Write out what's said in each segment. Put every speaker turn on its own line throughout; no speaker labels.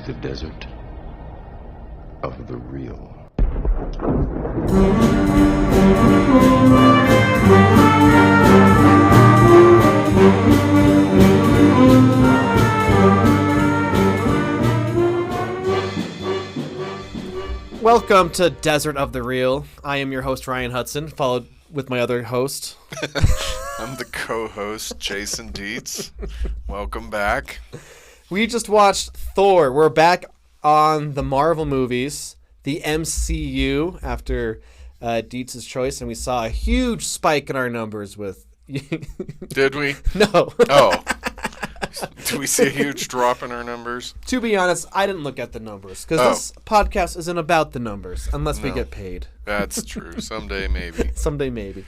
the desert of the real.
Welcome to Desert of the Real. I am your host, Ryan Hudson, followed with my other host.
I'm the co-host, Jason Dietz. Welcome back.
We just watched Thor. We're back on the Marvel movies, the MCU, after Dietz's choice, and we saw a huge spike in our numbers with...
Did we?
No.
Oh. Do we see a huge drop in our numbers?
To be honest, I didn't look at the numbers, because this podcast isn't about the numbers, unless we get paid.
That's true. Someday, maybe.
Someday, maybe.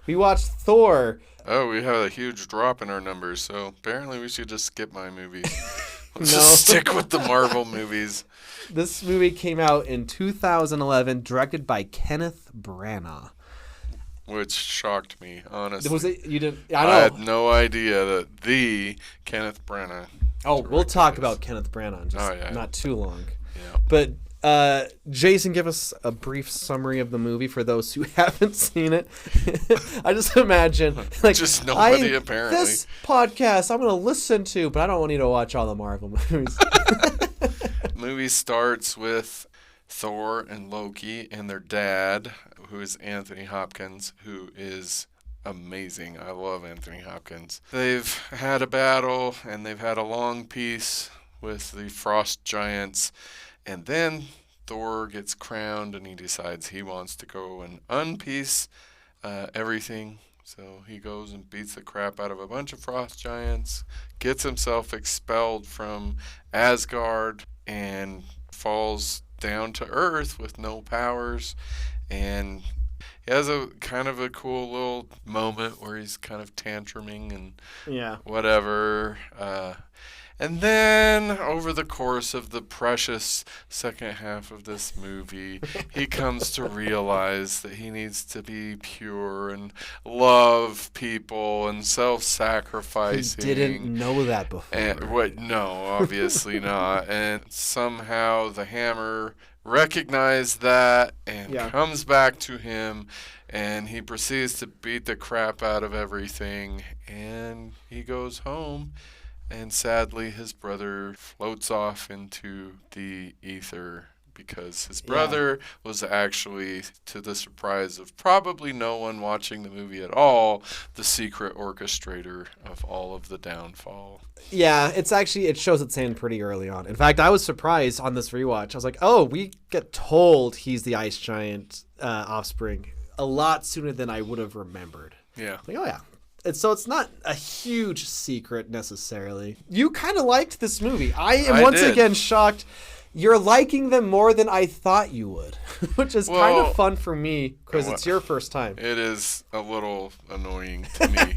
We watched Thor.
Oh, we have a huge drop in our numbers, so apparently we should just skip my movies. Let's
No.
just stick with the Marvel movies.
This movie came out in 2011, directed by Kenneth Branagh.
Which shocked me, honestly.
Was it? You didn't? I know.
I had no idea that the Kenneth Branagh.
We'll talk about Kenneth Branagh in just not too long.
Yeah.
But Jason, give us a brief summary of the movie for those who haven't seen it. I just imagine, like,
just nobody apparently.
This podcast I'm going to listen to, but I don't want you to watch all the Marvel movies.
Movie starts with Thor and Loki and their dad, who is Anthony Hopkins, who is amazing. I love Anthony Hopkins. They've had a battle, and they've had a long peace with the frost giants, and then Thor gets crowned, and he decides he wants to go and unpeace everything. So he goes and beats the crap out of a bunch of frost giants, gets himself expelled from Asgard, and falls down to Earth with no powers, and he has a kind of a cool little moment where he's kind of tantruming and whatever. And then over the course of the precious second half of this movie, he comes to realize that he needs to be pure and love people and self-sacrificing.
He didn't know that before.
No, obviously not. And somehow the hammer recognized that and comes back to him, and he proceeds to beat the crap out of everything, and he goes home. And sadly, his brother floats off into the ether because his brother was actually, to the surprise of probably no one watching the movie at all, the secret orchestrator of all of the downfall.
Yeah, it shows its hand pretty early on. In fact, I was surprised on this rewatch. I was like, oh, we get told he's the ice giant offspring a lot sooner than I would have remembered.
Yeah.
Like, oh, yeah. So it's not a huge secret necessarily. You kind of liked this movie. I am once again shocked. You're liking them more than I thought you would, which is kind of fun for me because it's your first time.
It is a little annoying to me.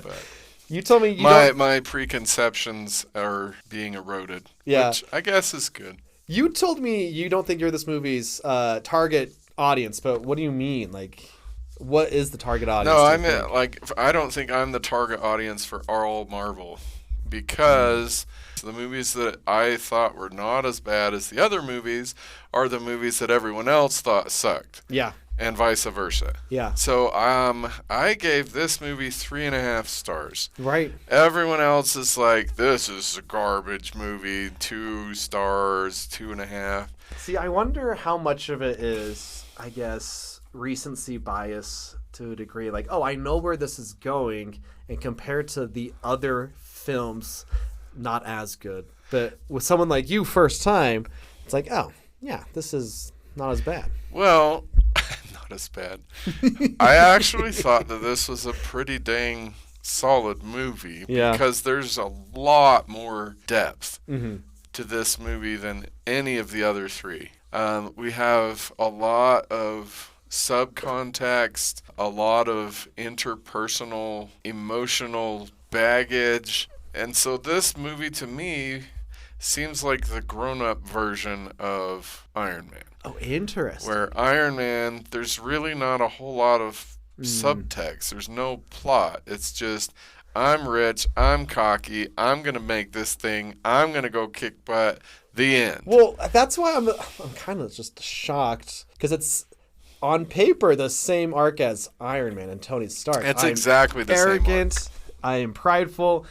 But
you told me
my preconceptions are being eroded, which I guess is good.
You told me you don't think you're this movie's target audience, but what do you mean? Like, what is the target audience?
No, I meant, I don't think I'm the target audience for all Marvel because the movies that I thought were not as bad as the other movies are the movies that everyone else thought sucked.
Yeah.
And vice versa.
Yeah.
So I gave this movie 3.5 stars.
Right.
Everyone else is like, this is a garbage movie, 2 stars, 2.5.
See, I wonder how much of it is, I guess, recency bias to a degree. Like, oh, I know where this is going, and compared to the other films, not as good. But with someone like you, first time, it's like, oh, yeah, this is not as bad.
Well, not as bad. I actually thought that this was a pretty dang solid movie because there's a lot more depth to this movie than any of the other three. We have a lot of subcontext, a lot of interpersonal, emotional baggage. And so this movie, to me, seems like the grown-up version of Iron Man.
Oh, interesting.
Where Iron Man, there's really not a whole lot of subtext. There's no plot. It's just, I'm rich. I'm cocky. I'm going to make this thing. I'm going to go kick butt. The end.
Well, that's why I'm kind of just shocked because it's on paper the same arc as Iron Man and Tony Stark.
It's exactly the same arc.
Arrogant. I am prideful.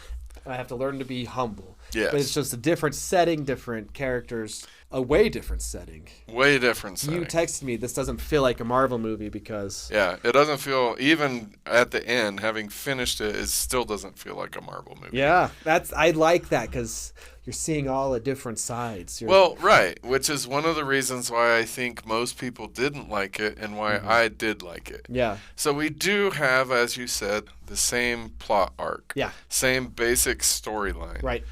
I have to learn to be humble.
Yes.
But it's just a different setting, different characters, a way different setting.
Way different setting.
You texted me, this doesn't feel like a Marvel movie because...
Yeah, it doesn't feel, even at the end, having finished it, it still doesn't feel like a Marvel movie.
Yeah, I like that because you're seeing all the different sides.
Well, right, which is one of the reasons why I think most people didn't like it and why I did like it.
Yeah.
So we do have, as you said, the same plot arc.
Yeah.
Same basic storyline.
Right.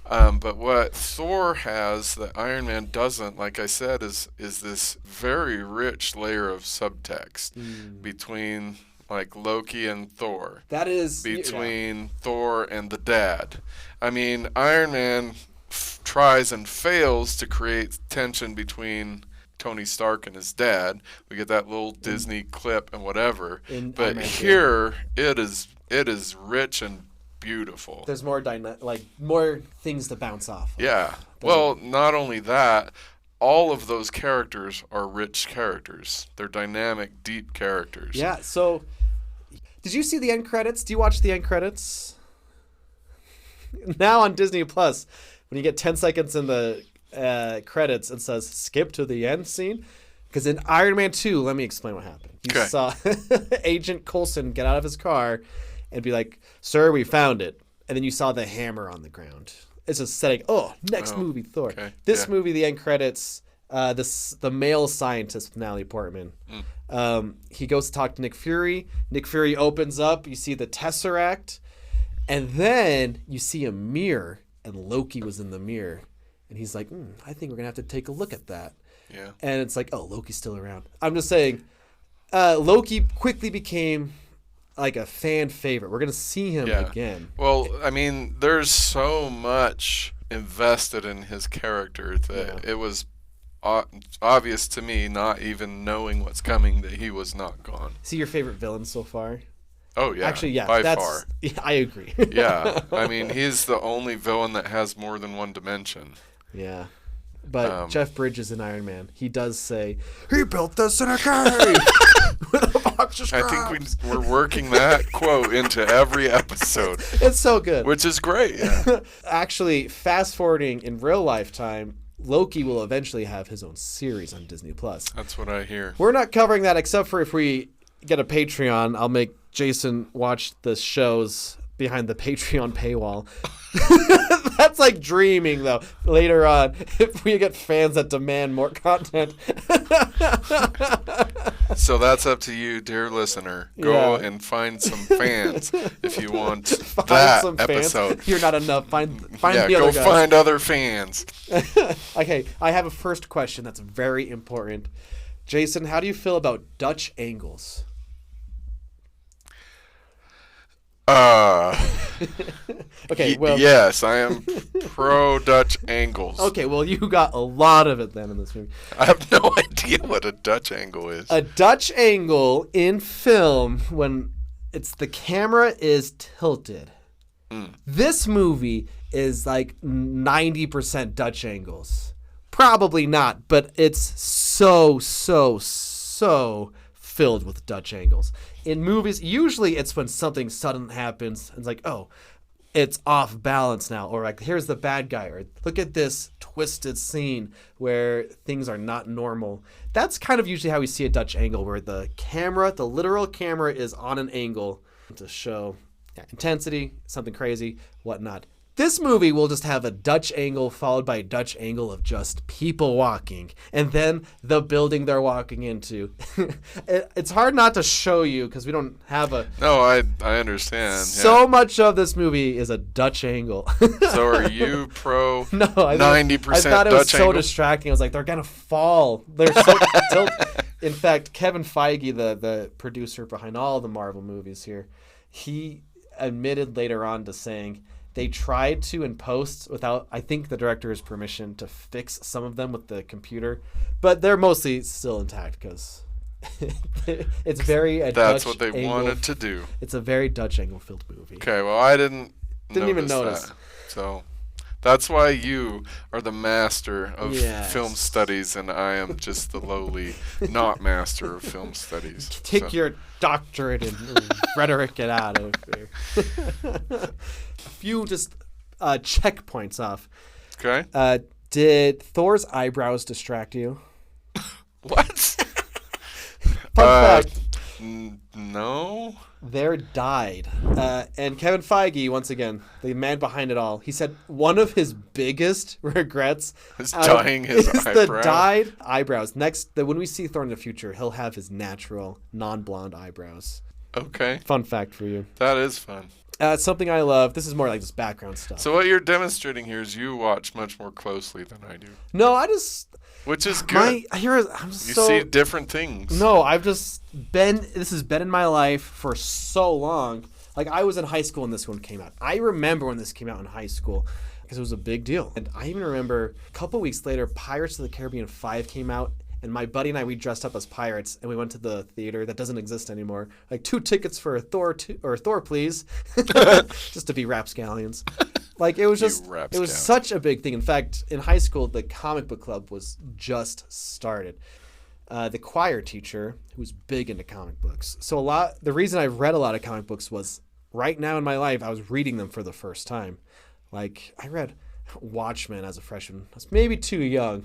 But what Thor has that Iron Man doesn't, like I said, is this very rich layer of subtext between like Loki and Thor.
That is
between Thor and the dad. I mean, Iron Man tries and fails to create tension between Tony Stark and his dad. We get that little Disney clip and whatever. But here it is rich and beautiful.
There's more more things to bounce off.
Yeah. Well, not only that, all of those characters are rich characters. They're dynamic, deep characters.
Yeah. So, did you see the end credits? Do you watch the end credits? Now on Disney Plus, when you get 10 seconds in the credits, it says skip to the end scene. Because in Iron Man 2, let me explain what happened. You saw Agent Coulson get out of his car and be like, "Sir, we found it." And then you saw the hammer on the ground. It's just setting, next movie, Thor.
Okay.
This movie, the end credits, the male scientist, Natalie Portman. He goes to talk to Nick Fury. Nick Fury opens up. You see the Tesseract. And then you see a mirror, and Loki was in the mirror. And he's like, I think we're going to have to take a look at that.
Yeah.
And it's like, Loki's still around. I'm just saying, Loki quickly became like a fan favorite. We're going to see him again.
Well, I mean, there's so much invested in his character that it was obvious to me, not even knowing what's coming, that he was not gone.
See your favorite villain so far?
Oh, yeah.
Actually, yeah.
By far.
Yeah, I agree.
Yeah. I mean, he's the only villain that has more than one dimension.
Yeah. But Jeff Bridges in Iron Man, he does say, "He built this in a cave with a box of scraps."
I think we're working that quote into every episode.
It's so good.
Which is great, yeah.
Actually, fast forwarding in real lifetime, Loki will eventually have his own series on Disney Plus.
That's what I hear.
We're not covering that except for if we get a Patreon. I'll make Jason watch the shows behind the Patreon paywall. That's like dreaming, though. Later on, if we get fans that demand more content.
So that's up to you, dear listener. Go and find some fans if you want that episode.
Fans. You're not enough. Find the
other
other guys.
Find other fans.
Okay, I have a first question that's very important. Jason, how do you feel about Dutch angles? Okay, well,
yes, I am pro Dutch angles.
Okay, well, you got a lot of it then in this movie.
I have no idea what a Dutch angle is.
A Dutch angle in film when the camera is tilted. This movie is like 90% Dutch angles. Probably not, but it's so filled with Dutch angles. In movies, usually it's when something sudden happens and it's like, it's off balance now, or like, here's the bad guy, or look at this twisted scene where things are not normal. That's kind of usually how we see a Dutch angle, where the literal camera is on an angle to show intensity, something crazy, whatnot. This movie will just have a Dutch angle followed by a Dutch angle of just people walking, and then the building they're walking into. It's hard not to show you because we don't have a...
No, I understand.
So much of this movie is a Dutch angle.
So are you pro 90%
I thought it was
Dutch
so
angle?
distracting. I was like, they're going to fall. They're so In fact, Kevin Feige, the producer behind all the Marvel movies here, he admitted later on to saying... They tried to, in post, without, I think, the director's permission, to fix some of them with the computer. But they're mostly still intact because It's very a
That's
Dutch
what they
angle.
wanted to do.
It's a very Dutch angle-filled movie.
Okay, well, I didn't
Even notice.
that. So that's why you are the master of
Yes.
film studies, and I am just the lowly not master of film studies.
Take your doctorate in rhetoric and out of here. A few just checkpoints off.
Okay.
Did Thor's eyebrows distract you?
What?
Fun fact.
No.
They're dyed. And Kevin Feige, once again, the man behind it all, he said one of his biggest regrets
Is dyeing his
is
eyebrow.
the dyed eyebrows. Next, when we see Thor in the future, he'll have his natural, non-blonde eyebrows.
Okay.
Fun fact for you.
That is fun.
It's something I love. This is more like just background stuff.
So what you're demonstrating here is you watch much more closely than I do,
No, I just...
which is good.
I'm
You
so...
see different things.
No, I've just been... This has been in my life for so long. Like, I was in high school when this one came out. I remember when this came out in high school because it was a big deal. And I even remember a couple weeks later, Pirates of the Caribbean 5 came out. And my buddy and I, we dressed up as pirates, and we went to the theater that doesn't exist anymore. Like 2 tickets for Thor, Thor, please, just to be rapscallions. Like it was just, it was such a big thing. In fact, in high school, the comic book club was just started. The choir teacher, who was big into comic books. So the reason I've read a lot of comic books was right now in my life, I was reading them for the first time. Like I read Watchmen as a freshman. I was maybe too young,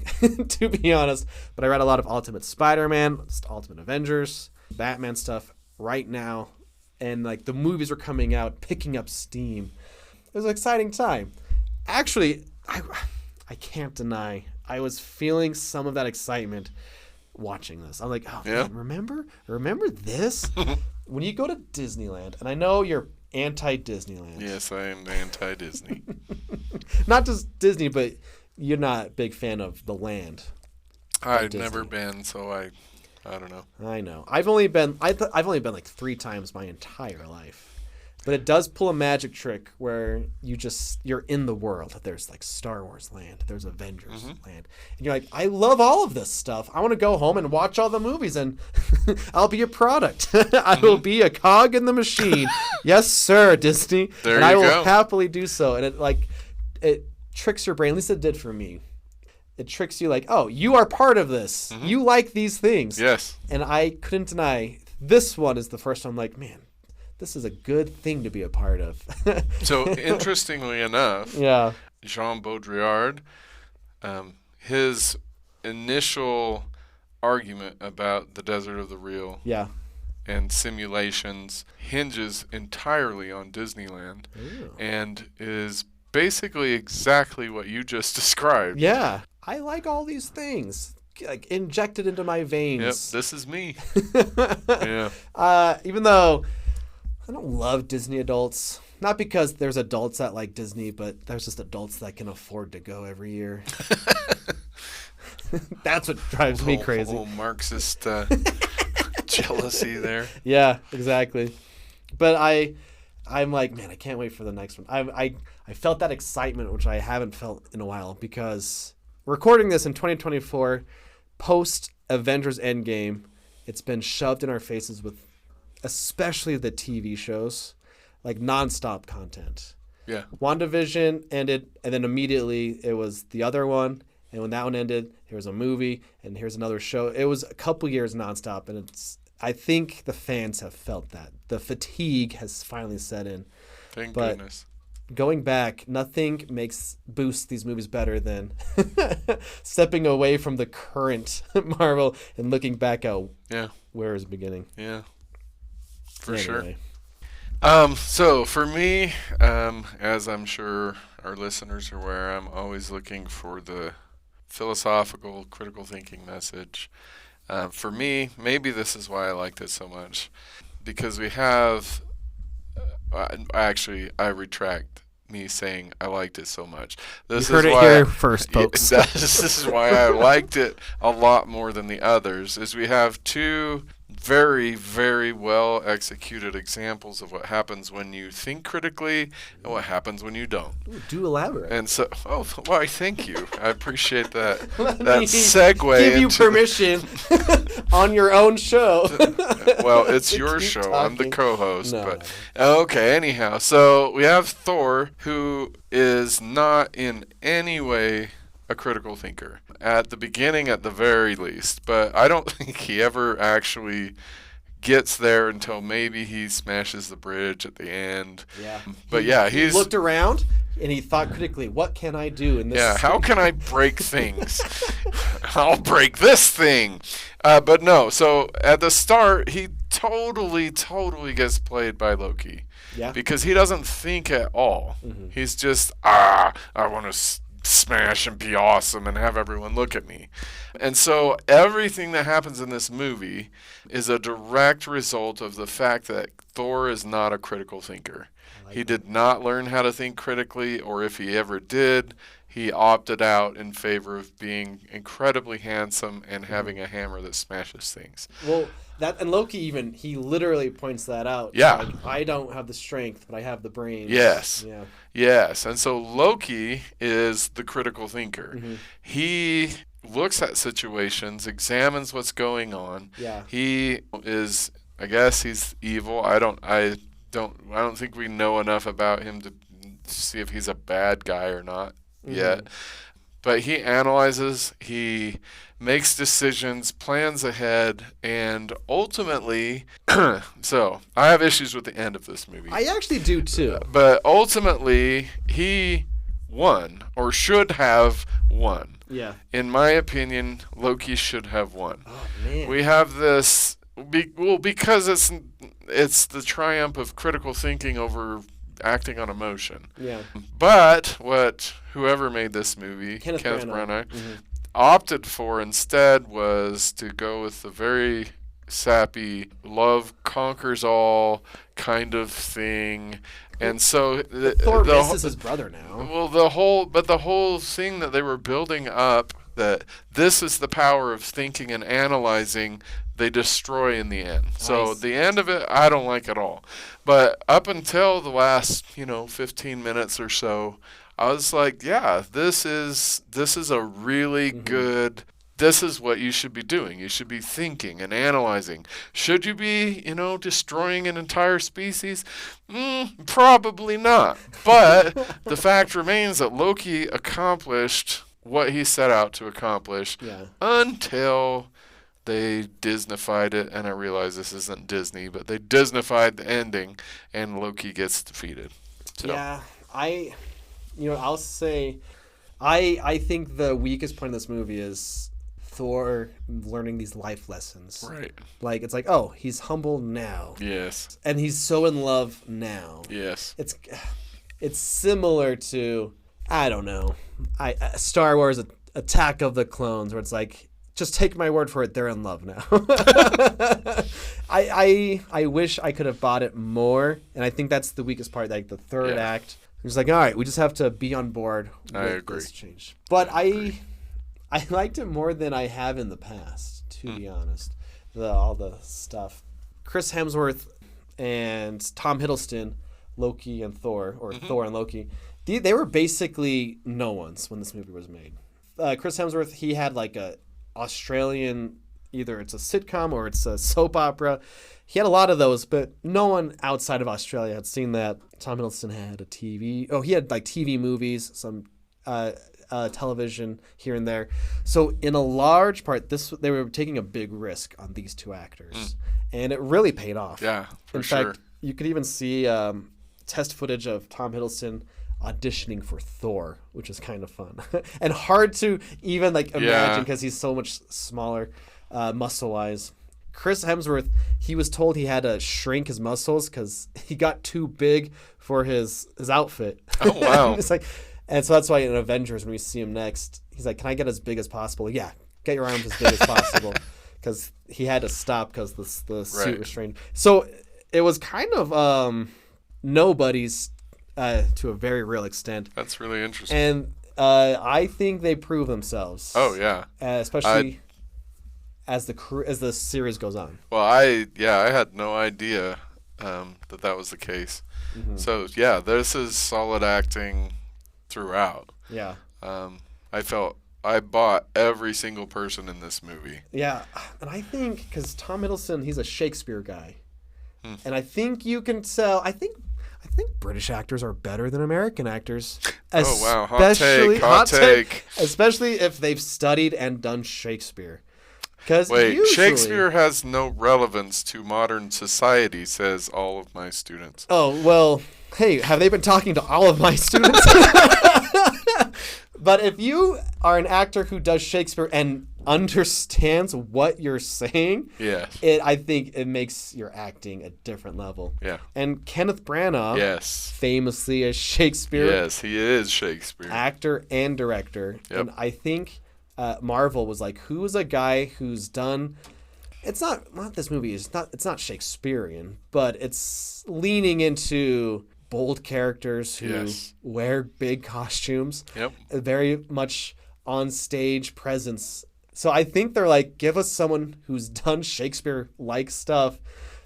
to be honest, but I read a lot of Ultimate Spider-Man, Ultimate Avengers, Batman stuff right now, and like the movies were coming out, picking up steam. It was an exciting time. Actually, I can't deny I was feeling some of that excitement watching this. I'm like, oh man, remember this? When you go to Disneyland, and I know you're anti-Disneyland.
Yes, I am anti-Disney.
Not just Disney, but you're not a big fan of the land.
I've never been, so I don't know.
I know. I've only been like 3 times my entire life. But it does pull a magic trick where you're in the world. There's like Star Wars land. There's Avengers land. And you're like, I love all of this stuff. I want to go home and watch all the movies and I'll be a product. I will be a cog in the machine. Yes, sir, Disney.
There
and
you
I will
go.
happily do so. And it tricks your brain. At least it did for me. It tricks you like, oh, you are part of this. You like these things.
Yes.
And I couldn't deny this one is the first one I'm like, man, this is a good thing to be a part of.
So, interestingly enough, Jean Baudrillard, his initial argument about the Desert of the Real and simulations hinges entirely on Disneyland and is basically exactly what you just described.
Yeah. I like all these things. Like injected into my veins.
Yep, this is me. Yeah.
Even though I don't love Disney adults. Not because there's adults that like Disney, but there's just adults that can afford to go every year. That's what drives me crazy.
Whole Marxist jealousy there.
Yeah, exactly. But I'm like, man, I can't wait for the next one. I felt that excitement, which I haven't felt in a while, because recording this in 2024, post Avengers Endgame, it's been shoved in our faces with especially the TV shows, like nonstop content.
Yeah.
WandaVision ended, and then immediately it was the other one. And when that one ended, there was a movie, and here's another show. It was a couple years nonstop, and I think the fans have felt that. The fatigue has finally set in.
Thank goodness.
Going back, nothing boosts these movies better than stepping away from the current Marvel and looking back at where is the beginning.
Yeah, for sure.
Anyway.
So for me, as I'm sure our listeners are aware, I'm always looking for the philosophical, critical thinking message. For me, maybe this is why I liked it so much, because we have. I retract me saying I liked it so much.
You heard it here first, folks.
This is why I liked it a lot more than the others, is we have 2 very, very well executed examples of what happens when you think critically and what happens when you don't.
Ooh, do elaborate.
And so, why? Thank you. I appreciate that.
Let
that
me
segue.
give you
into
permission on your own show.
Well, it's your
Keep
show. I'm the
talking.
co-host.
No.
But okay. Anyhow, so we have Thor, who is not in any way a critical thinker. At the beginning, at the very least. But I don't think he ever actually gets there until maybe he smashes the bridge at the end.
Yeah.
But yeah,
he
he's
looked around and he thought critically, what can I do in this?
yeah. How can I break things? I'll break this thing. But no. So at the start, he totally gets played by Loki.
Yeah.
Because he doesn't think at all.
Mm-hmm.
He's just I want to smash and be awesome and have everyone look at me. And so everything that happens in this movie is a direct result of the fact that Thor is not a critical thinker. He did not learn how to think critically, or if he ever did, he opted out in favor of being incredibly handsome and having a hammer that smashes things.
Well, that and Loki even he literally points that out.
Yeah.
Like, I don't have the strength, but I have the brains.
Yes.
Yeah.
Yes. And so Loki is the critical thinker.
Mm-hmm.
He looks at situations, examines what's going on.
Yeah.
He is, I guess he's evil. I don't think we know enough about him to see if he's a bad guy or not yet. But he analyzes, he makes decisions, plans ahead, and ultimately, so I have issues with the end of this movie.
I actually do too.
But ultimately, he won, or should have won.
Yeah.
In my opinion, Loki should have won.
Oh man.
We have this, because it's the triumph of critical thinking over acting on emotion.
Yeah.
But what whoever made this movie,
Kenneth Branagh,
opted for instead was to go with the very sappy love conquers all kind of thing. And so
Thor misses his brother now.
Well, the whole thing that they were building up, that this is the power of thinking and analyzing, they destroy in the end. So the end of it, I don't like at all. But up until the last, 15 minutes or so, I was like, yeah, this is a really good. This is what you should be doing. You should be thinking and analyzing. Should you be, destroying an entire species? Probably not. But the fact remains that Loki accomplished what he set out to accomplish until they Disneyfied it, and I realize this isn't Disney, but they Disneyfied the ending, and Loki gets defeated. So.
Yeah, I'll say, I think the weakest point of this movie is Thor learning these life lessons.
Right.
Like, it's like, oh, he's humble now.
Yes.
And he's so in love now.
Yes.
It's similar to, I don't know, Star Wars Attack of the Clones, where it's like, just take my word for it, they're in love now. I wish I could have bought it more, and I think that's the weakest part, like the third act. It's like, all right, we just have to be on board with this change. But I liked it more than I have in the past, to be honest. All the stuff. Chris Hemsworth and Tom Hiddleston, Loki and Thor, or Thor and Loki, they were basically no ones when this movie was made. Chris Hemsworth, he had like a Australian, either it's a sitcom or it's a soap opera. He had a lot of those, but no one outside of Australia had seen that. Tom Hiddleston had a TV. Oh, he had like TV movies, some television here and there. So in a large part, they were taking a big risk on these two actors, and it really paid off.
Yeah, for
in fact, you could even see test footage of Tom Hiddleston auditioning for Thor, which is kind of fun and hard to even imagine because he's so much smaller muscle wise. Chris Hemsworth, he was told he had to shrink his muscles because he got too big for his outfit.
Oh wow.
And so that's why in Avengers, when we see him next, he's like, can I get as big as possible? Yeah, get your arms as big as possible, because he had to stop because the suit was strained. So it was kind of nobodies to a very real extent.
That's really interesting.
And I think they prove themselves.
Oh, yeah.
Especially as the series goes on.
Well, I had no idea that was the case.
Mm-hmm.
So yeah, this is solid acting throughout.
Yeah.
I bought every single person in this movie.
Yeah, and I think because Tom Hiddleston, he's a Shakespeare guy, and I think you can tell. I think British actors are better than American actors.
Oh wow, hot take.
Especially if they've studied and done Shakespeare.
Wait, Shakespeare has no relevance to modern society, says all of my students.
Oh, well, hey, have they been talking to all of my students? But if you are an actor who does Shakespeare and understands what you're saying,
yes,
I think it makes your acting a different level.
Yeah.
And Kenneth Branagh,
yes,
famously a Shakespeare.
Yes, he is Shakespeare.
Actor and director.
Yep.
And I think Marvel was like, who's a guy who's done... It's not this movie. It's not Shakespearean, but it's leaning into bold characters who wear big costumes.
Yep.
Very much on stage presence. So I think they're like, give us someone who's done Shakespeare-like stuff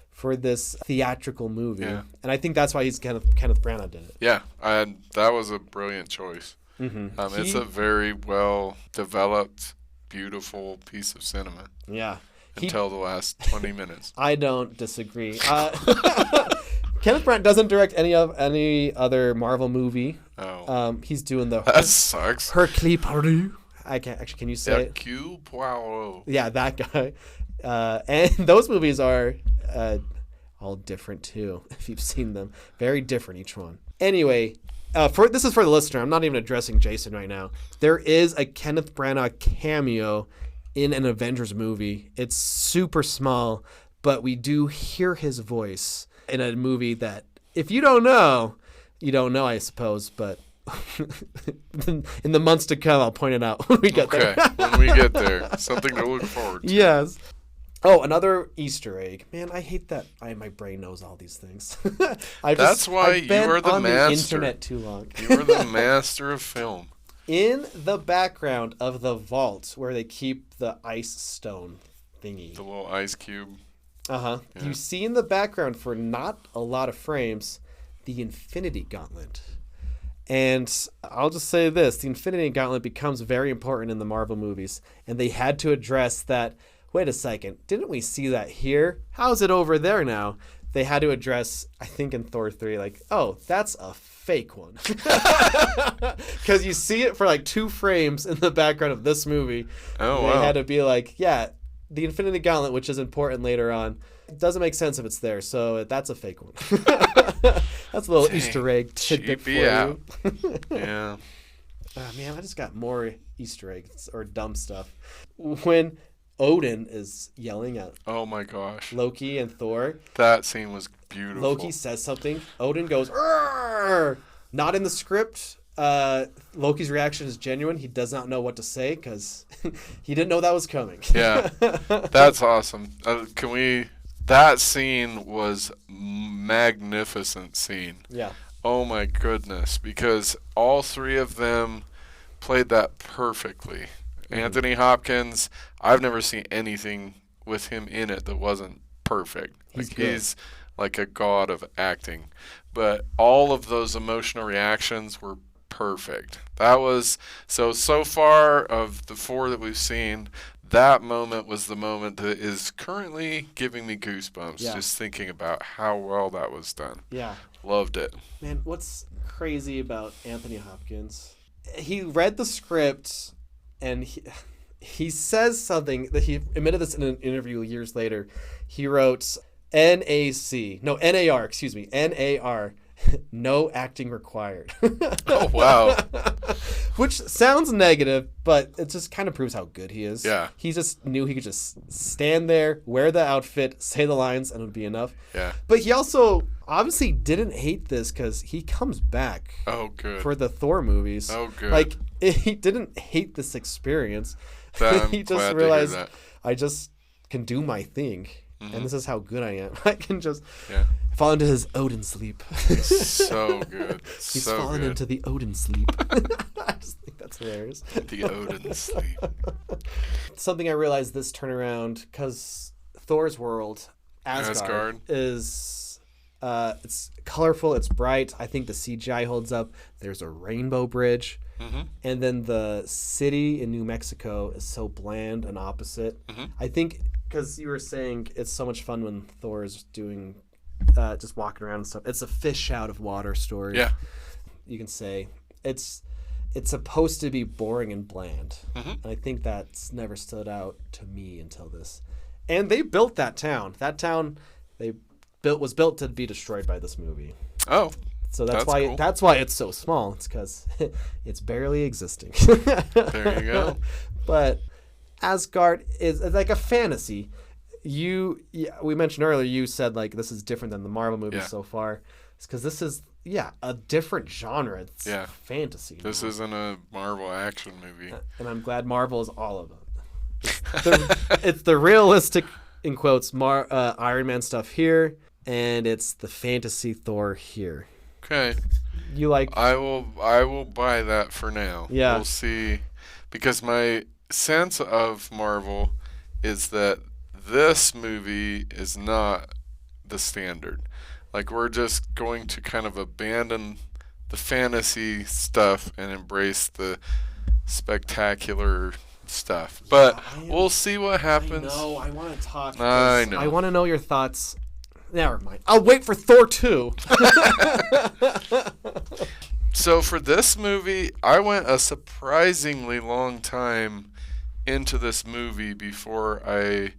for this theatrical movie.
Yeah.
And I think that's why Kenneth Branagh did it.
Yeah, that was a brilliant choice.
Mm-hmm.
It's a very well-developed, beautiful piece of cinema.
Yeah.
Until the last 20 minutes.
I don't disagree. Kenneth Branagh doesn't direct any other Marvel movie.
Oh.
He's doing the
that sucks.
Hercule Poirot. I can't actually. Can you say it?
Hercule Poirot.
Yeah, that guy. And those movies are all different too. If you've seen them, very different each one. Anyway, this is for the listener. I'm not even addressing Jason right now. There is a Kenneth Branagh cameo in an Avengers movie. It's super small, but we do hear his voice in a movie that if you don't know, you don't know, I suppose, but in the months to come, I'll point it out when we get there.
Okay, when we get there. Something to look forward to.
Yes. Oh, another Easter egg. Man, I hate that my brain knows all these things.
That's why you are the
on
master.
The internet too long.
You are the master of film.
In the background of the vault where they keep the ice stone thingy.
The little ice cube.
Uh-huh. Yeah. You see in the background for not a lot of frames, the Infinity Gauntlet. And I'll just say this, the Infinity Gauntlet becomes very important in the Marvel movies. And they had to address that, wait a second, didn't we see that here? How's it over there now? They had to address, I think in Thor 3, like, oh, that's a fake one. Because you see it for like 2 frames in the background of this movie.
Oh,
wow. They had to be like, yeah, the Infinity Gauntlet, which is important later on, it doesn't make sense if it's there, so that's a fake one. That's a little Easter egg tidbit for you.
Yeah.
Man, I just got more Easter eggs or dumb stuff. When Odin is yelling at Loki and Thor.
That scene was beautiful.
Loki says something. Odin goes, "Arr!" Not in the script. Loki's reaction is genuine. He does not know what to say because he didn't know that was coming.
Yeah, that's awesome. That scene was magnificent scene.
Yeah.
Oh my goodness, because all 3 of them played that perfectly. Mm-hmm. Anthony Hopkins, I've never seen anything with him in it that wasn't perfect. He's like a god of acting. But all of those emotional reactions were perfect. That was so far of the 4 that we've seen, that moment was the moment that is currently giving me goosebumps just thinking about how well that was done.
Yeah.
Loved it.
Man, what's crazy about Anthony Hopkins? He read the script and he says something that he admitted this in an interview years later. He wrote NAR, no acting required.
Oh, wow.
Which sounds negative, but it just kind of proves how good he is.
Yeah.
He just knew he could just stand there, wear the outfit, say the lines, and it would be enough.
Yeah.
But he also obviously didn't hate this because he comes back for the Thor movies.
Oh, good.
Like, he didn't hate this experience. He just realized, I just can do my thing. Mm-hmm. And this is how good I am. I can just fall into his Odin sleep.
So good.
He's fallen into the Odin sleep. I just think that's swears.
The Odin sleep.
Something I realized this turnaround, because Thor's world, Asgard. Is it's colorful, it's bright. I think the CGI holds up. There's a rainbow bridge.
Mm-hmm.
And then the city in New Mexico is so bland and opposite.
Mm-hmm.
I think because you were saying it's so much fun when Thor is doing just walking around and stuff. It's a fish out of water story.
Yeah.
You can say it's supposed to be boring and bland.
Mm-hmm.
And I think that's never stood out to me until this. And they built that town. That town was built to be destroyed by this movie.
Oh.
So that's why
cool.
that's why it's so small. It's because it's barely existing.
There you go.
But Asgard is like a fantasy. We mentioned earlier. You said like this is different than the Marvel movies so far. It's because this is a different genre. It's fantasy.
This isn't a Marvel action movie.
And I'm glad Marvel is all of it. It's the realistic, in quotes, Iron Man stuff here, and it's the fantasy Thor here.
Okay.
You like?
I will buy that for now.
Yeah.
We'll see, because my sense of Marvel is that this movie is not the standard. Like, we're just going to kind of abandon the fantasy stuff and embrace the spectacular stuff. But we'll see what happens.
I know. I want to talk.
I know.
I want to know your thoughts. Never mind. I'll wait for Thor 2.
So for this movie, I went a surprisingly long time into this movie before I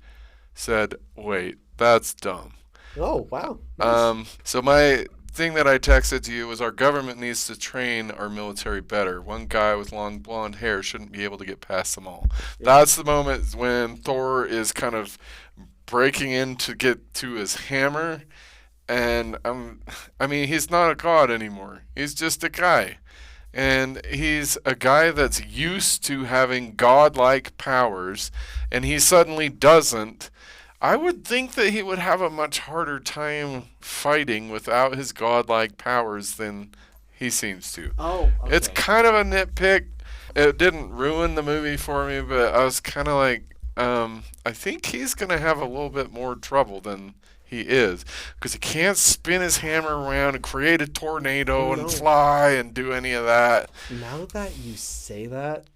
said, wait, that's dumb.
Oh, wow. Nice.
So my thing that I texted to you was our government needs to train our military better. One guy with long blonde hair shouldn't be able to get past them all. Yeah. That's the moment when Thor is kind of breaking in to get to his hammer, and I mean, he's not a god anymore. He's just a guy, and he's a guy that's used to having godlike powers, and he suddenly doesn't. I would think that he would have a much harder time fighting without his godlike powers than he seems to.
Oh, okay.
It's kind of a nitpick. It didn't ruin the movie for me, but I was kind of like, I think he's going to have a little bit more trouble than he is, because he can't spin his hammer around and create a tornado and fly and do any of that.
Now that you say that,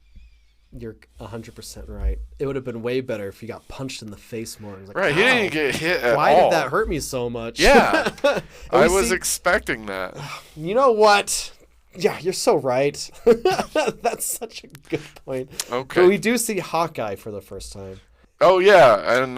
you're 100% right. It would have been way better if he got punched in the face more. Like,
right, he didn't get hit at all.
Why did that hurt me so much?
Yeah, I was expecting that.
You know what? Yeah, you're so right. That's such a good point.
Okay.
But we do see Hawkeye for the first time.
Oh yeah, and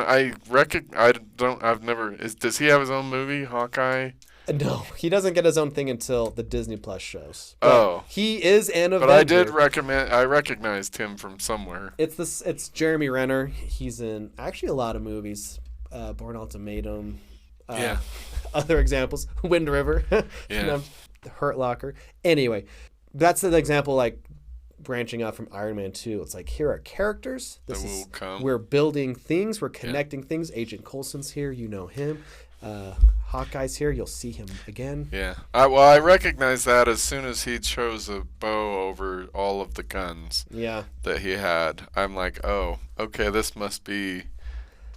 does he have his own movie, Hawkeye?
No, he doesn't get his own thing until the Disney Plus shows. But he is an Avenger.
But I recognized him from somewhere.
It's Jeremy Renner. He's in actually a lot of movies. Born Ultimatum. Other examples, Wind River.
Yeah.
Hurt Locker. Anyway, that's an example, like branching out from Iron Man 2. It's like, here are characters. We're building things. We're connecting things. Agent Coulson's here. You know him. Hawkeye's here. You'll see him again.
Yeah. I recognized that as soon as he chose a bow over all of the guns that he had. I'm like, oh, okay, this must be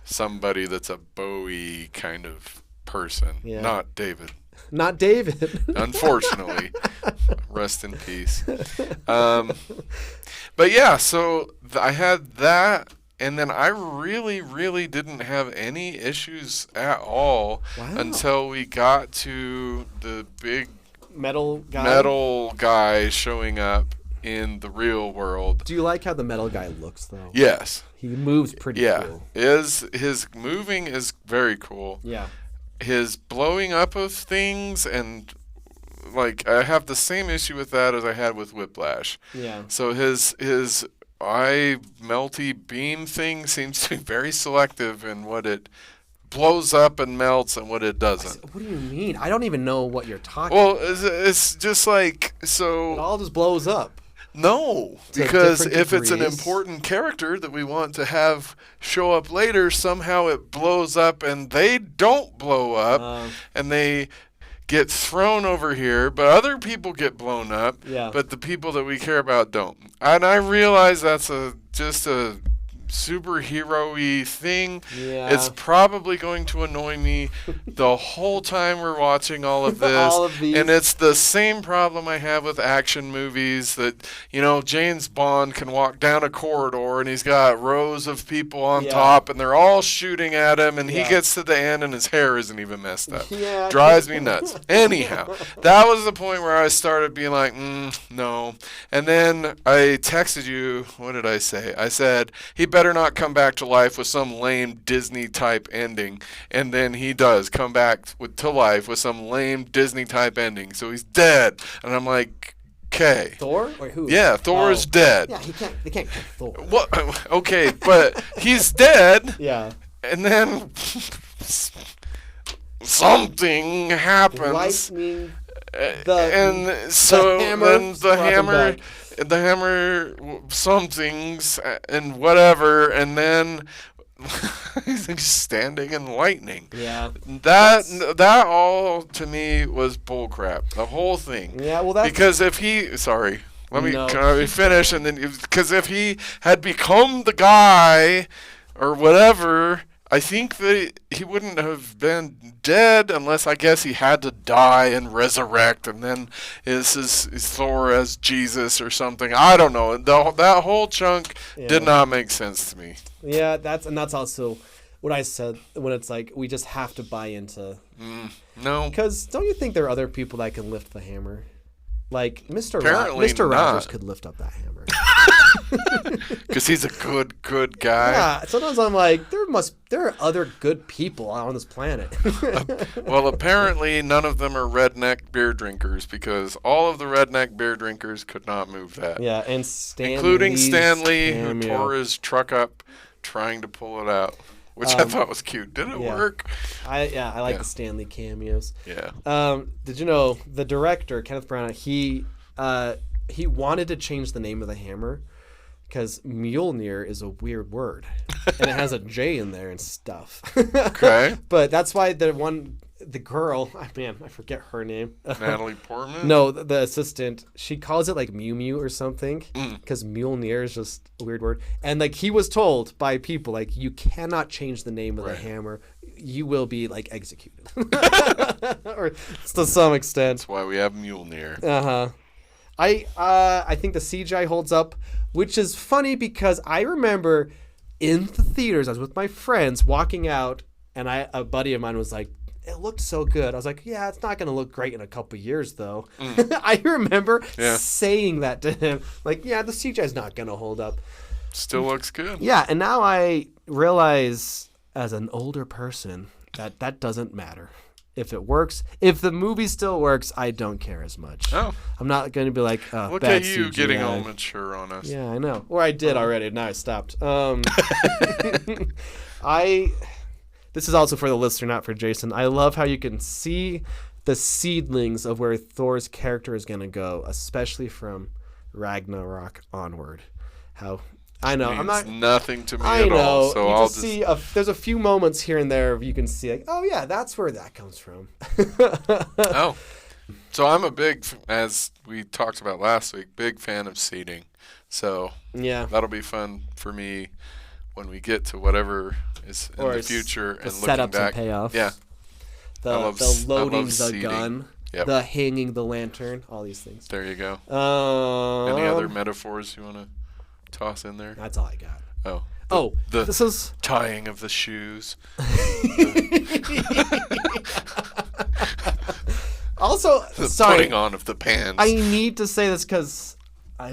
somebody that's a Bowie kind of person, not David.
Not David.
Unfortunately. Rest in peace. But yeah, so I had that, and then I really, really didn't have any issues at all until we got to the big
metal
guy showing up in the real world.
Do you like how the metal guy looks, though?
Yes.
He moves pretty cool.
His moving is very cool.
Yeah.
His blowing up of things, and like, I have the same issue with that as I had with Whiplash.
Yeah.
So his eye melty beam thing seems to be very selective in what it blows up and melts and what it doesn't.
What do you mean? I don't even know what you're talking about.
Well, it's just like, so...
It all just blows up.
No, because if it's an important character that we want to have show up later, somehow it blows up and they don't blow up, and they get thrown over here, but other people get blown up,
Yeah.
but the people that we care about don't. And I realize that's just a superhero-y thing.
Yeah.
It's probably going to annoy me the whole time we're watching all of this.
All of these.
And it's the same problem I have with action movies that, James Bond can walk down a corridor and he's got rows of people on top and they're all shooting at him and he gets to the end and his hair isn't even messed up.
Yeah.
Drives me nuts. Anyhow, that was the point where I started being like, no. And then I texted you, what did I say? I said, he better not come back to life with some lame Disney type ending. And then he does come back to life with some lame Disney type ending. So he's dead. And I'm like, okay.
Thor? Or who?
Yeah, Thor is dead.
Yeah, they can't kill Thor.
What? Okay, but he's dead.
Yeah.
And then something happens.
Lightning.
And so
hammer
then the hammer somethings and whatever, and then he's standing in lightning.
Yeah.
That all to me was bullcrap. The whole thing.
Yeah. Well, that's
because if he let me
No.
can I finish and then because if he had become the guy or whatever, I think that he wouldn't have been dead unless I guess he had to die and resurrect, and then is Thor as Jesus or something. I don't know. That whole chunk did not make sense to me.
Yeah, that's also what I said when it's like we just have to buy into.
No,
Because don't you think there are other people that can lift the hammer? Like Mr.
Apparently
Mr.
not.
Rogers could lift up that hammer.
because he's a good guy.
Yeah, sometimes I'm like, there are other good people on this planet.
Well, apparently none of them are redneck beer drinkers because all of the redneck beer drinkers could not move that.
Yeah, and Stan
including
Lee's
Stanley, who
cameo.
tore his truck up trying to pull it out, which I thought was cute. Did it work?
I like the Stanley cameos.
Yeah.
Did you know the director Kenneth Branagh? He wanted to change the name of the hammer because Mjolnir is a weird word and it has a J in there and stuff.
Okay.
But that's why the girl, I forget her name.
Natalie Portman?
No, the assistant, she calls it like Mew Mew or something because Mjolnir is just a weird word. And like he was told by people, like, you cannot change the name of the hammer. You will be like executed. Or to some extent.
That's why we have Mjolnir.
Uh-huh. I think the CGI holds up, which is funny because I remember in the theaters, I was with my friends walking out, and a buddy of mine was like, it looked so good. I was like, yeah, it's not going to look great in a couple years, though. I remember saying that to him. Like, yeah, the CGI is not going to hold up.
Still looks good.
Yeah, and now I realize as an older person that doesn't matter. If it works, if the movie still works, I don't care as much.
Oh.
I'm not going to be like,
Look
bad
at you
CGI.
getting all mature on us.
Yeah, I know. Or I did already. Now I stopped. This is also for the listener, not for Jason. I love how you can see the seedlings of where Thor's character is going to go, especially from Ragnarok onward. How I know I'm not
nothing to me
I
at
know.
all. So
you
I'll
just see there's a few moments here and there you can see like, oh yeah, that's where that comes from.
Oh. So I'm a big, as we talked about last week, big fan of seeding. So
yeah,
that'll be fun for me when we get to whatever is in the future
the
and looking
setups
back.
and payoffs.
Yeah.
The loading the
seeding.
gun,
Yep.
the hanging the lantern, all these things.
There you go. Any other metaphors you want to toss in there?
That's all I got.
Oh.
This is
tying of the shoes.
Also,
The
sorry,
putting on of the pants.
I need to say this because I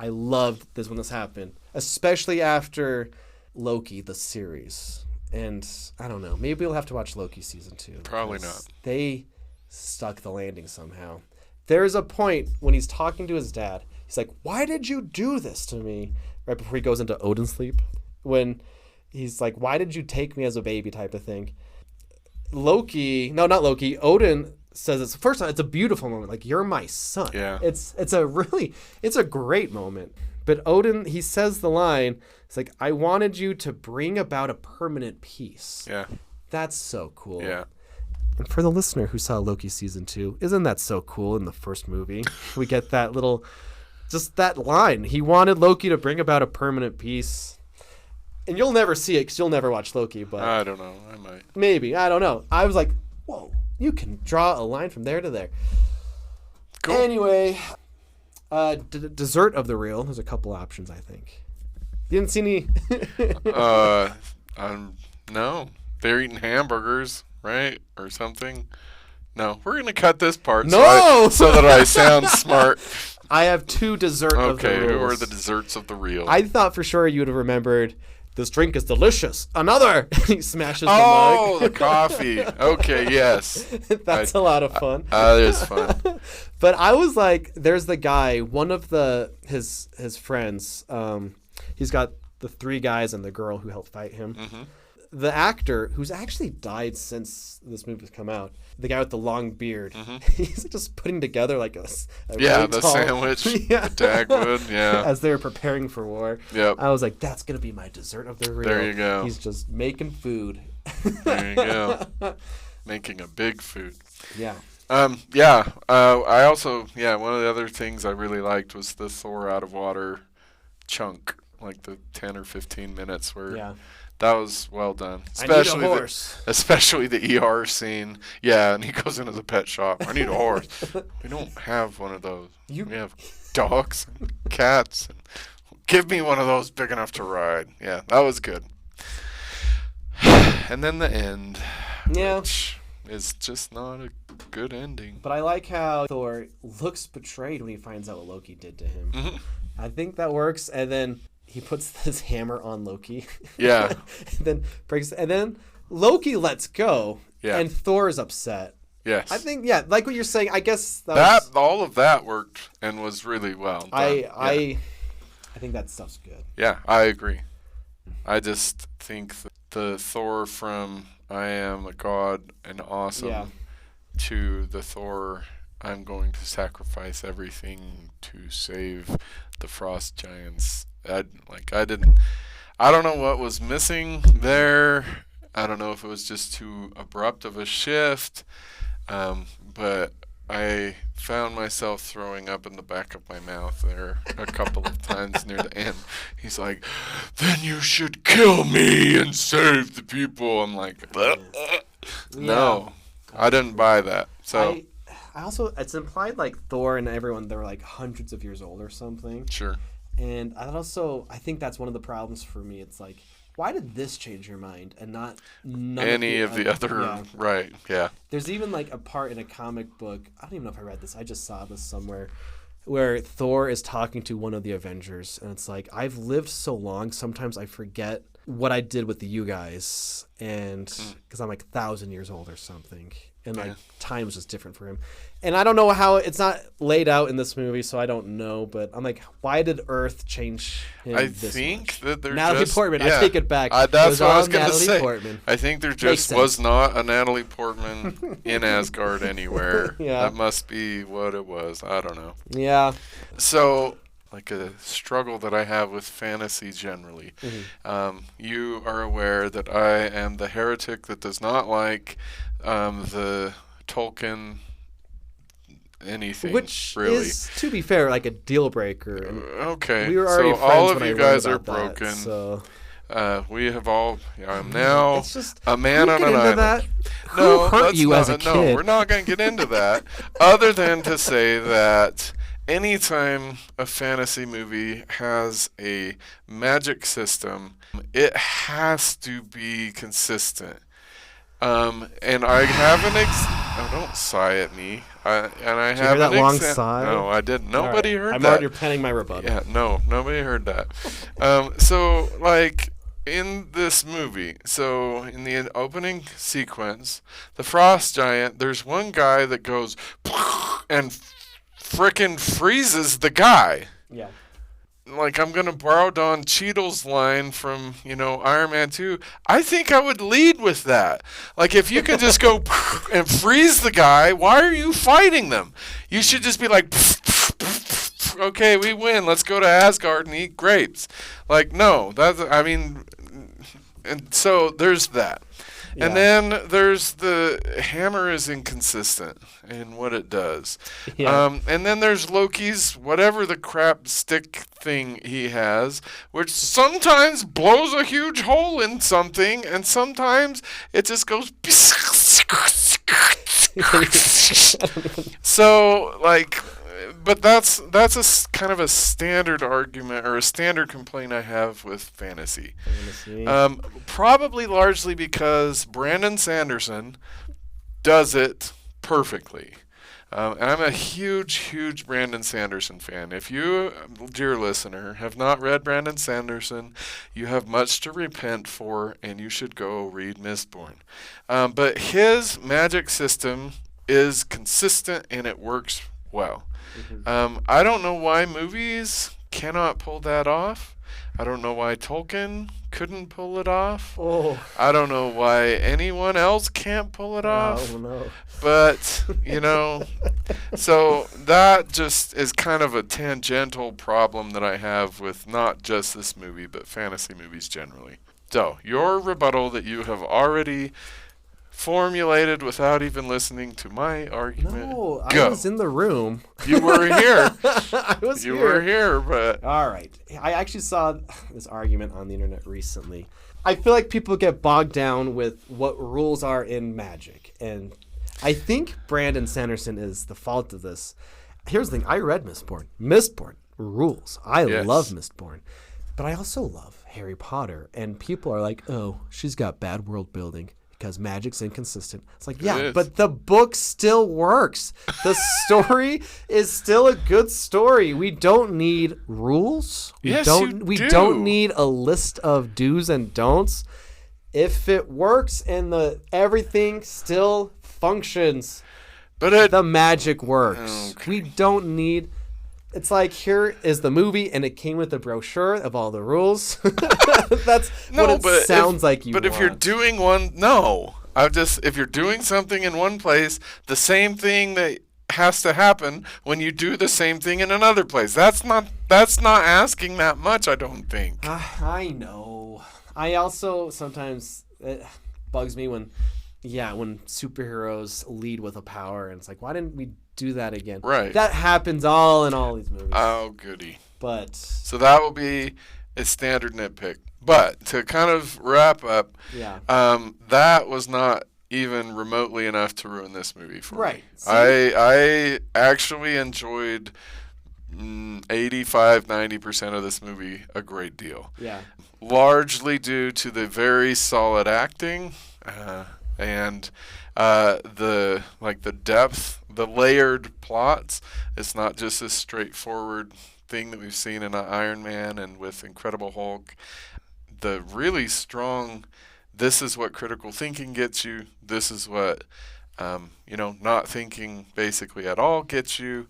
loved this when this happened, especially after Loki the series. And I don't know, maybe we'll have to watch Loki season 2.
Probably not.
They stuck the landing somehow. There's a point when he's talking to his dad. He's like, "Why did you do this to me?" Right before he goes into Odin sleep, when he's like, "Why did you take me as a baby?" type of thing. Odin says it's first time. It's a beautiful moment. Like, you're my son.
Yeah.
It's a great moment. But Odin, he says the line. It's like, "I wanted you to bring about a permanent peace."
Yeah.
That's so cool.
Yeah.
And for the listener who saw Loki season 2, isn't that so cool in the first movie? We get that little, just that line. He wanted Loki to bring about a permanent peace. And you'll never see it because you'll never watch Loki. But
I don't know. I might.
Maybe. I don't know. I was like, whoa, you can draw a line from there to there.
Cool.
Anyway, dessert of the real. There's a couple options, I think. You didn't see any?
No. They're eating hamburgers, right? Or something. No. We're going to cut this part so that I sound smart.
I have 2 dessert of the reals.
Okay, who are the desserts of the real?
I thought for sure you would have remembered, this drink is delicious. Another! He smashes the mug.
Oh, the coffee. Okay, yes.
That's a lot of fun.
That is fun.
But I was like, there's the guy, one of his friends. He's got the 3 guys and the girl who helped fight him.
Mm-hmm.
The actor, who's actually died since this movie's come out, the guy with the long beard, he's just putting together like a really
the
tall,
sandwich, the Dagwood,
as they were preparing for war.
Yep.
I was like, that's going to be my dessert of the real.
There you go.
He's just making food.
There you go. Making a big food.
Yeah.
I also, one of the other things I really liked was the Thor out of water chunk, like the 10 or 15 minutes where that was well done. Especially
I need a horse.
Especially the ER scene. Yeah, and he goes into the pet shop. I need a horse. We don't have one of those. We have dogs and cats. And give me one of those big enough to ride. Yeah, that was good. And then the end.
Yeah.
Which is just not a good ending.
But I like how Thor looks betrayed when he finds out what Loki did to him.
Mm-hmm.
I think that works. And then he puts his hammer on Loki.
Yeah.
and then Loki lets go. Yeah. And Thor is upset.
Yes.
I think, like what you're saying, I guess
all of that worked and was really well done.
I think that stuff's good.
Yeah, I agree. I just think the Thor from I am a god and awesome to the Thor I'm going to sacrifice everything to save the frost giants. I don't know what was missing there. I don't know if it was just too abrupt of a shift. But I found myself throwing up in the back of my mouth there a couple of times near the end. He's like, then you should kill me and save the people. I'm like, no, I didn't buy that. So
I also, it's implied like Thor and everyone, they were like hundreds of years old or something.
Sure.
And I think that's one of the problems for me. It's like, why did this change your mind and not
any of the other? Right, yeah.
There's even like a part in a comic book, I don't even know if I read this, I just saw this somewhere, where Thor is talking to one of the Avengers, and it's like, I've lived so long, sometimes I forget what I did with you guys, and because I'm like 1,000 years old or something, and like time was just different for him. And I don't know how, it's not laid out in this movie, so I don't know, but I'm like, why did Earth change him this much?
That there's
Natalie Portman, I take it back.
That's what I was going to say.
Portman.
I think there just was not a Natalie Portman in Asgard anywhere. That must be what it was. I don't know.
Yeah.
So, like a struggle that I have with fantasy generally. You are aware that I am the heretic that does not like the Tolkien anything,
which
really
is, to be fair, like a deal breaker.
Okay,
we were already
so all of
when
you
I
guys
learned
are
about
broken.
That, so.
We have all. I'm now
it's just,
a man on an island.
That?
No,
Who hurt you as a kid?
No, we're not going to get into that. Other than to say that anytime a fantasy movie has a magic system, it has to be consistent. And I have an don't sigh at me. I have
that long sigh?
No, I didn't. Nobody heard that.
I'm already planning my rebuttal.
Yeah, no, nobody heard that. So like in this movie, so in the opening sequence, the frost giant, there's one guy that goes and frickin' freezes the guy.
Yeah.
Like, I'm going to borrow Don Cheadle's line from, Iron Man 2. I think I would lead with that. Like, if you could just go and freeze the guy, why are you fighting them? You should just be like, okay, we win. Let's go to Asgard and eat grapes. Like, no. And so there's that. And then there's the hammer is inconsistent in what it does.
Yeah.
And then there's Loki's whatever the crap stick thing he has, which sometimes blows a huge hole in something, and sometimes it just goes. So, like, but that's kind of a standard argument or a standard complaint I have with fantasy. Probably largely because Brandon Sanderson does it perfectly. And I'm a huge Brandon Sanderson fan. If you, dear listener, have not read Brandon Sanderson, you have much to repent for, and you should go read Mistborn. But his magic system is consistent, and it works well. I don't know why movies cannot pull that off. I don't know why Tolkien couldn't pull it off.
Oh.
I don't know why anyone else can't pull it off.
Oh, no.
But, so that just is kind of a tangential problem that I have with not just this movie, but fantasy movies generally. So, your rebuttal that you have already formulated without even listening to my argument.
No,
Go.
I was in the room.
You were here.
I was
You
here.
were here, but...
All right. I actually saw this argument on the internet recently. I feel like people get bogged down with what rules are in magic. And I think Brandon Sanderson is the fault of this. Here's the thing. I read Mistborn. Mistborn rules. I love Mistborn. But I also love Harry Potter. And people are like, oh, she's got bad world building because magic's inconsistent. It's like, yeah, but the book still works. The story is still a good story. We don't need rules. We don't need a list of do's and don'ts. If it works and everything still functions, but the magic works.
Okay.
We don't need. It's like, here is the movie, and it came with a brochure of all the rules. That's what it sounds like you want.
But if you're doing if you're doing something in one place, the same thing that has to happen when you do the same thing in another place. That's not asking that much, I don't think.
I know. I also sometimes, it bugs me when superheroes lead with a power, and it's like, why didn't we do that again?
Right.
That happens in all these movies.
Oh, goody.
But
so that will be a standard nitpick. But to kind of wrap up, that was not even remotely enough to ruin this movie for me. I actually enjoyed 85-90% of this movie a great deal.
Yeah.
Largely due to the very solid acting and the depth, the layered plots. It's not just this straightforward thing that we've seen in Iron Man and with Incredible Hulk. The really strong, this is what critical thinking gets you. This is what, not thinking basically at all gets you.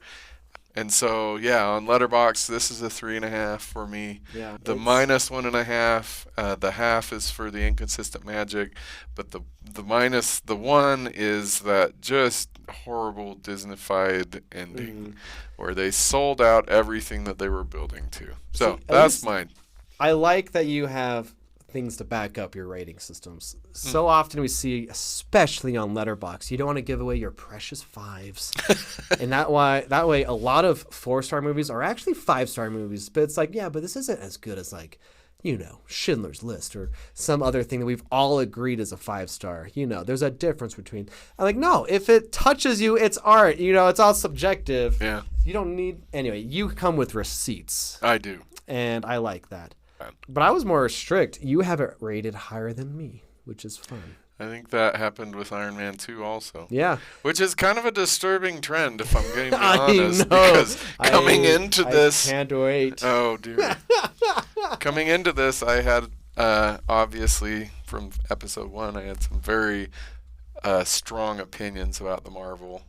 And so, on Letterboxd, this is a 3.5 for me.
Yeah,
the minus 1.5, the half is for the inconsistent magic, but the minus the 1 is that just horrible Disney-fied ending where they sold out everything that they were building to. So that's mine.
I like that you have things to back up your rating systems. So often we see, especially on Letterboxd, you don't want to give away your precious 5s. And that way a lot of 4-star movies are actually 5-star movies, but it's like, but this isn't as good as Schindler's List or some other thing that we've all agreed is a 5-star. There's a difference between. I'm like, no, if it touches you, it's art. It's all subjective.
Yeah.
You don't need anyway. You come with receipts.
I do,
and I like that. But I was more strict. You have it rated higher than me, which is fun.
I think that happened with Iron Man 2 also.
Yeah.
Which is kind of a disturbing trend, if I'm getting honest. Because coming into this...
I can't wait.
Oh, dear. Coming into this, I had, obviously, from episode 1, I had some very strong opinions about the Marvel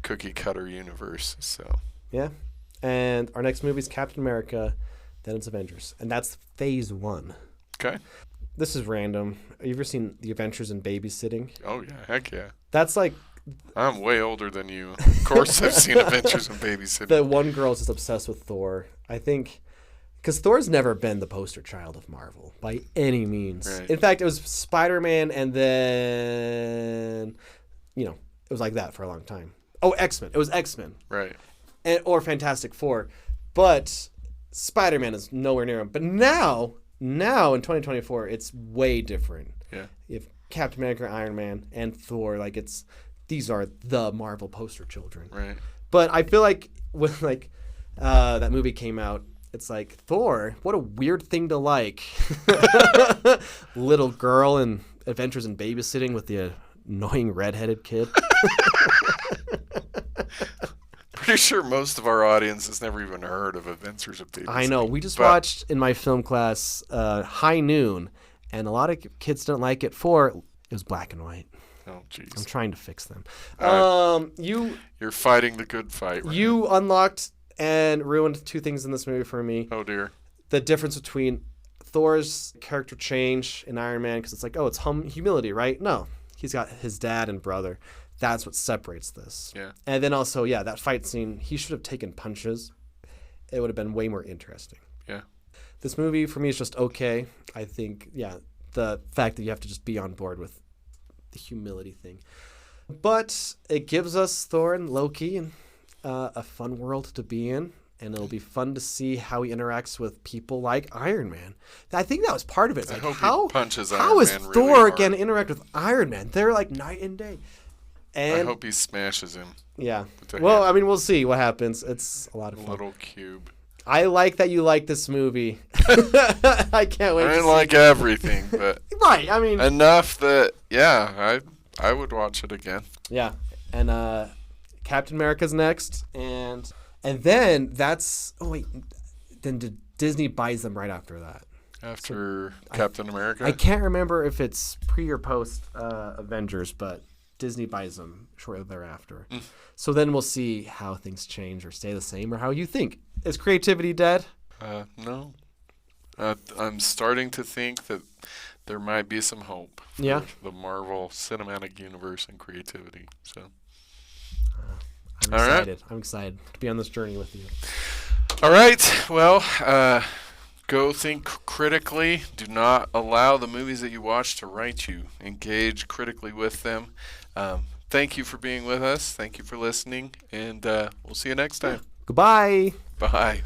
cookie cutter universe. So. Yeah.
And our next movie is Captain America, then it's Avengers. And that's phase 1.
Okay.
This is random. Have you ever seen The Adventures in Babysitting?
Oh, yeah. Heck yeah.
That's like...
I'm way older than you. Of course I've seen Adventures in Babysitting.
The one girl is just obsessed with Thor. I think Because Thor's never been the poster child of Marvel by any means.
Right.
In fact, it was Spider-Man, and then, it was like that for a long time. Oh, X-Men. It was X-Men.
Right.
Or Fantastic Four. But Spider-Man is nowhere near him. But now in 2024, it's way different.
Yeah.
You have Captain America, Iron Man, and Thor. These are the Marvel poster children.
Right.
But I feel like when that movie came out, it's like, Thor, what a weird thing to like. Little girl and Adventures in Babysitting with the annoying redheaded kid.
Pretty sure most of our audience has never even heard of Adventures of Babysitting.
I know. We just watched in my film class High Noon, and a lot of kids don't like it it was black and white.
Oh, jeez.
I'm trying to fix them.
You're fighting the good fight. Right
You unlocked and ruined two things in this movie for me.
now. Oh, dear.
The difference between Thor's character change in Iron Man, because it's like, it's humility, right? No, he's got his dad and brother. That's what separates this.
Yeah.
And then also, that fight scene, he should have taken punches. It would have been way more interesting.
Yeah.
This movie, for me, is just okay. I think, the fact that you have to just be on board with the humility thing. But it gives us Thor and Loki and a fun world to be in. And it'll be fun to see how he interacts with people like Iron Man. I think that was part of it. It's
I
like,
hope
how
he punches
how
Iron
is
Man really
Thor
hard.
going to interact with Iron Man? They're like night and day. And
I hope he smashes him.
Yeah.
with a
Well,
hand.
I mean, we'll see what happens. It's a lot of
A
fun.
little cube.
I like that you like this movie. I can't wait
I
to
didn't
see
like everything, but
Right. I mean,
enough that, I would watch it again.
yeah. And Captain America's next. And then then Disney buys them right after that.
After Captain America?
I can't remember if it's pre or post Avengers, but Disney buys them shortly thereafter. So then we'll see how things change or stay the same, or how you think. Is creativity dead?
No. I'm starting to think that there might be some hope for
Yeah.
the Marvel Cinematic Universe and creativity. So,
I'm
All right.
excited. I'm excited to be on this journey with you.
all right. Well, go think critically. Do not allow the movies that you watch to write you. Engage critically with them. Thank you for being with us. Thank you for listening. And we'll see you next time.
Goodbye.
Bye.